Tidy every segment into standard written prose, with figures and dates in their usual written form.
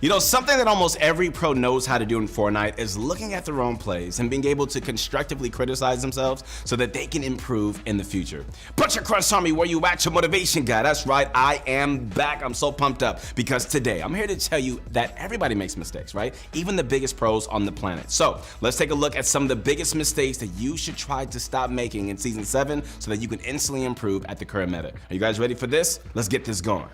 You know, something that almost every pro knows how to do in Fortnite is looking at their own plays and being able to constructively criticize themselves so that they can improve in the future. Butcher Crunch Army, where you at, your motivation guy? That's right, I am back. I'm so pumped up because today I'm here to tell you that everybody makes mistakes, right? Even the biggest pros on the planet. So let's take a look at some of the biggest mistakes that you should try to stop making in Season 7 so that you can instantly improve at the current meta. Are you guys ready for this? Let's get this going.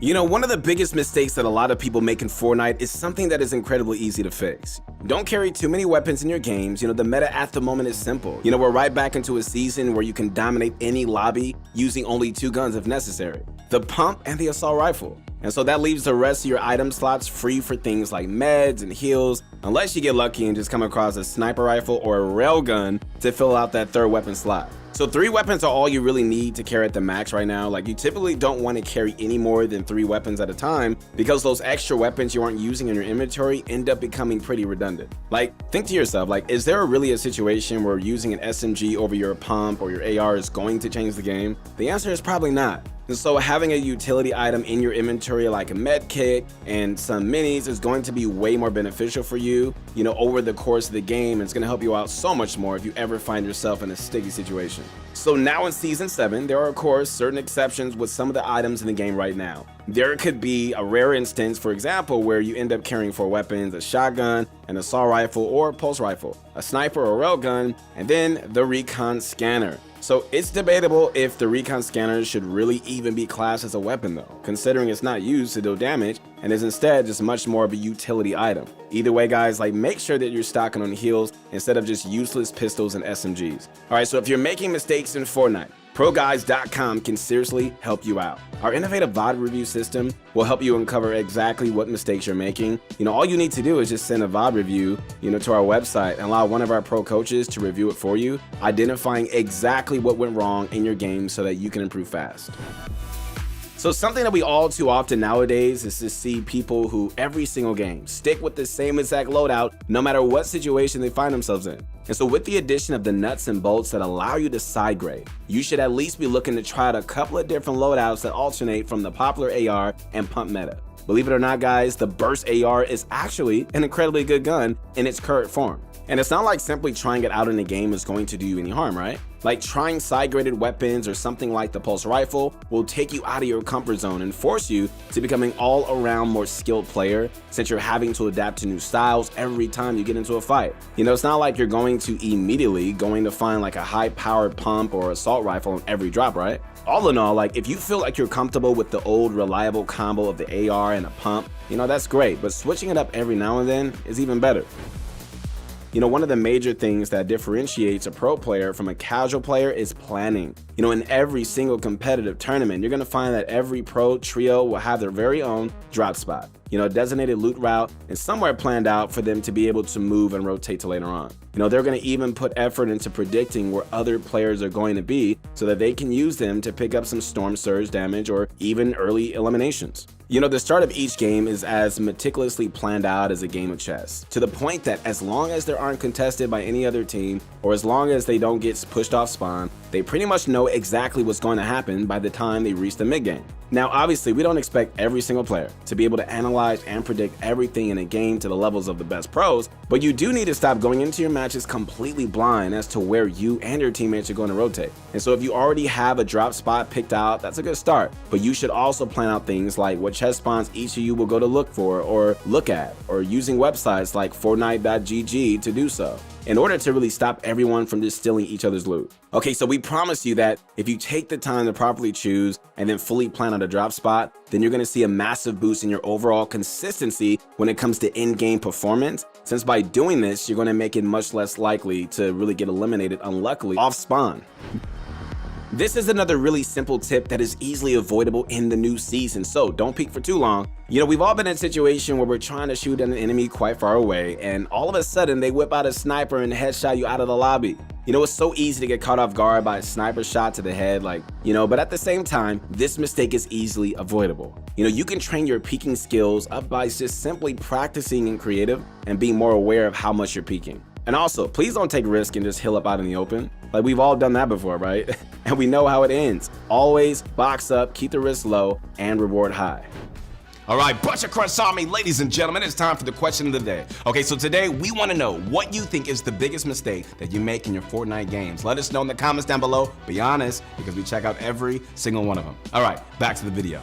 You know, one of the biggest mistakes that a lot of people make in Fortnite is something that is incredibly easy to fix. Don't carry too many weapons in your games. You know, the meta at the moment is simple. You know, we're right back into a season where you can dominate any lobby using only 2 guns if necessary: the pump and the assault rifle. And so that leaves the rest of your item slots free for things like meds and heals, unless you get lucky and just come across a sniper rifle or a railgun to fill out that 3rd weapon slot. So 3 weapons are all you really need to carry at the max right now. Like, you typically don't want to carry any more than 3 weapons at a time because those extra weapons you aren't using in your inventory end up becoming pretty redundant. Like, think to yourself, like, is there really a situation where using an SMG over your pump or your AR is going to change the game? The answer is probably not. And so having a utility item in your inventory like a med kit and some minis is going to be way more beneficial for you, you know, over the course of the game. It's going to help you out so much more if you ever find yourself in a sticky situation. So now in Season 7, there are of course certain exceptions with some of the items in the game right now. There could be a rare instance, for example, where you end up carrying 4 weapons: a shotgun, an assault rifle or pulse rifle, a sniper or railgun, and then the recon scanner. So it's debatable if the recon scanner should really even be classed as a weapon though, considering it's not used to deal damage and is instead just much more of a utility item. Either way guys, like, make sure that you're stocking on heals instead of just useless pistols and SMGs. Alright, so if you're making mistakes in Fortnite, ProGuides.com can seriously help you out. Our innovative VOD review system will help you uncover exactly what mistakes you're making. You know, all you need to do is just send a VOD review, you know, to our website and allow one of our pro coaches to review it for you, identifying exactly what went wrong in your game so that you can improve fast. So something that we all too often nowadays is to see people who every single game stick with the same exact loadout no matter what situation they find themselves in. And so with the addition of the nuts and bolts that allow you to side grade, you should at least be looking to try out a couple of different loadouts that alternate from the popular AR and pump meta. Believe it or not guys, the Burst AR is actually an incredibly good gun in its current form. And it's not like simply trying it out in the game is going to do you any harm, right? Like, trying side-graded weapons or something like the pulse rifle will take you out of your comfort zone and force you to becoming all-around more skilled player, since you're having to adapt to new styles every time you get into a fight. You know, it's not like you're going to immediately find like a high-powered pump or assault rifle on every drop, right? All in all, like, if you feel like you're comfortable with the old reliable combo of the AR and a pump, you know, that's great, but switching it up every now and then is even better. You know, one of the major things that differentiates a pro player from a casual player is planning. You know, in every single competitive tournament, you're going to find that every pro trio will have their very own drop spot, you know, a designated loot route and somewhere planned out for them to be able to move and rotate to later on. You know, they're going to even put effort into predicting where other players are going to be so that they can use them to pick up some storm surge damage or even early eliminations. You know, the start of each game is as meticulously planned out as a game of chess, to the point that as long as they aren't contested by any other team, or as long as they don't get pushed off spawn, they pretty much know exactly what's going to happen by the time they reach the mid game. Now, obviously, we don't expect every single player to be able to analyze and predict everything in a game to the levels of the best pros, but you do need to stop going into your matches completely blind as to where you and your teammates are going to rotate. And so if you already have a drop spot picked out, that's a good start, but you should also plan out things like what chest spawns each of you will go to look for or look at, or using websites like Fortnite.gg to do so, in order to really stop everyone from just stealing each other's loot. Okay, so we promise you that if you take the time to properly choose and then fully plan out a drop spot, then you're gonna see a massive boost in your overall consistency when it comes to in-game performance, since by doing this, you're gonna make it much less likely to really get eliminated unluckily off spawn. This is another really simple tip that is easily avoidable in the new season, so don't peek for too long. You know, we've all been in a situation where we're trying to shoot at an enemy quite far away, and all of a sudden they whip out a sniper and headshot you out of the lobby. You know, it's so easy to get caught off guard by a sniper shot to the head, like, you know, but at the same time, this mistake is easily avoidable. You know, you can train your peeking skills up by just simply practicing in creative and being more aware of how much you're peeking. And also, please don't take risk and just heal up out in the open. Like, we've all done that before, right? And we know how it ends. Always box up, keep the risk low, and reward high. All right, Butcher Crunch Army, ladies and gentlemen, it's time for the question of the day. Okay, so today we want to know what you think is the biggest mistake that you make in your Fortnite games. Let us know in the comments down below. Be honest, because we check out every single one of them. All right, back to the video.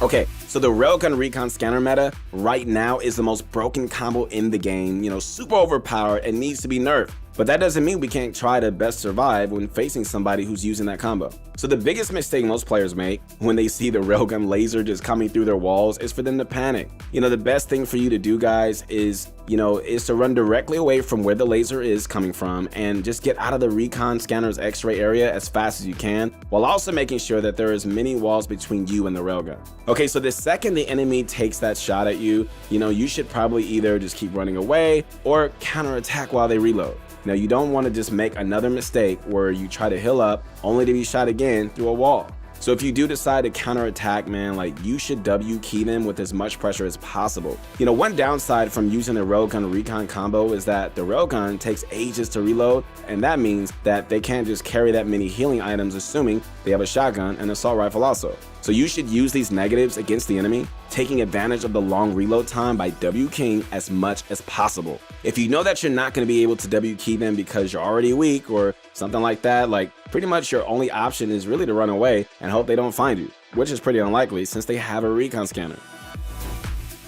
Okay, so the Railgun Recon Scanner meta right now is the most broken combo in the game, super overpowered and needs to be nerfed. But that doesn't mean we can't try to best survive when facing somebody who's using that combo. So the biggest mistake most players make when they see the Railgun laser just coming through their walls is for them to panic. The best thing for you to do, guys, is to run directly away from where the laser is coming from and just get out of the Recon Scanner's X-ray area as fast as you can, while also making sure that there is many walls between you and the Railgun. Okay, so the second the enemy takes that shot at you, you should probably either just keep running away or counterattack while they reload. Now, you don't want to just make another mistake where you try to heal up only to be shot again through a wall. So if you do decide to counterattack, man, you should W key them with as much pressure as possible. One downside from using the Railgun Recon combo is that the Railgun takes ages to reload, and that means that they can't just carry that many healing items, assuming they have a shotgun and assault rifle also. So you should use these negatives against the enemy, taking advantage of the long reload time by W keying as much as possible. If you know that you're not going to be able to W key them because you're already weak or something like that, pretty much your only option is really to run away and hope they don't find you, which is pretty unlikely since they have a recon scanner.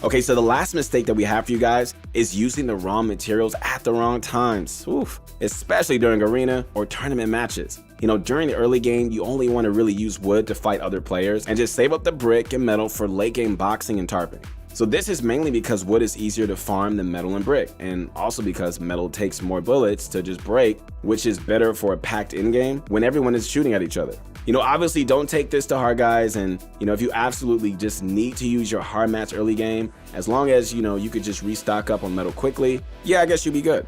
Okay, so the last mistake that we have for you guys is using the wrong materials at the wrong times. Oof, especially during arena or tournament matches. During the early game, you only want to really use wood to fight other players and just save up the brick and metal for late game boxing and tarping. So this is mainly because wood is easier to farm than metal and brick, and also because metal takes more bullets to just break, which is better for a packed in game when everyone is shooting at each other. Obviously don't take this to heart, guys, and if you absolutely just need to use your hard mats early game, as long as you could just restock up on metal quickly, yeah, I guess you'll be good.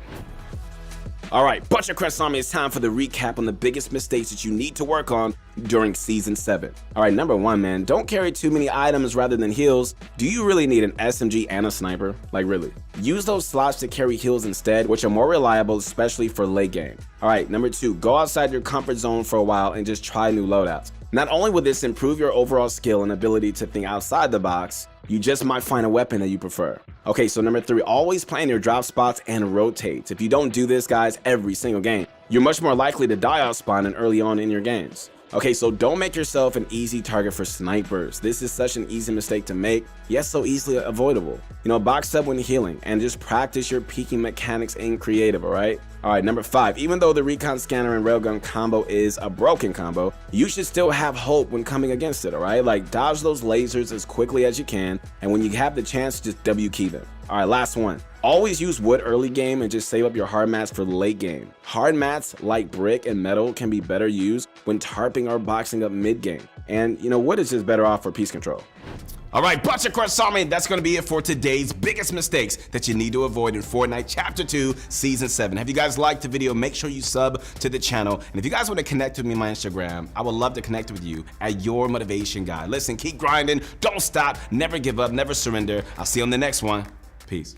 Alright, Butcher Crest Army, it's time for the recap on the biggest mistakes that you need to work on during Season 7. Alright, number 1, man, don't carry too many items rather than heals. Do you really need an SMG and a sniper? Really? Use those slots to carry heals instead, which are more reliable, especially for late game. Alright, number 2, go outside your comfort zone for a while and just try new loadouts. Not only will this improve your overall skill and ability to think outside the box, you just might find a weapon that you prefer. Okay, so number 3, always plan your drop spots and rotates. If you don't do this, guys, every single game, you're much more likely to die out spawning early on in your games. Okay, so don't make yourself an easy target for snipers. This is such an easy mistake to make, yet so easily avoidable. Box up when healing and just practice your peeking mechanics in creative, alright? Alright, number 5, even though the Recon Scanner and Railgun combo is a broken combo, you should still have hope when coming against it, alright? Dodge those lasers as quickly as you can, and when you have the chance, just W key them. Alright, last one. Always use wood early game and just save up your hard mats for the late game. Hard mats like brick and metal can be better used when tarping or boxing up mid game. And wood is just better off for piece control. All right, Butcher Crunch Army, that's going to be it for today's biggest mistakes that you need to avoid in Fortnite Chapter 2, Season 7. If you guys liked the video, make sure you sub to the channel. And if you guys want to connect with me on my Instagram, I would love to connect with you at Your Motivation Guy. Listen, keep grinding, don't stop, never give up, never surrender. I'll see you on the next one. Peace.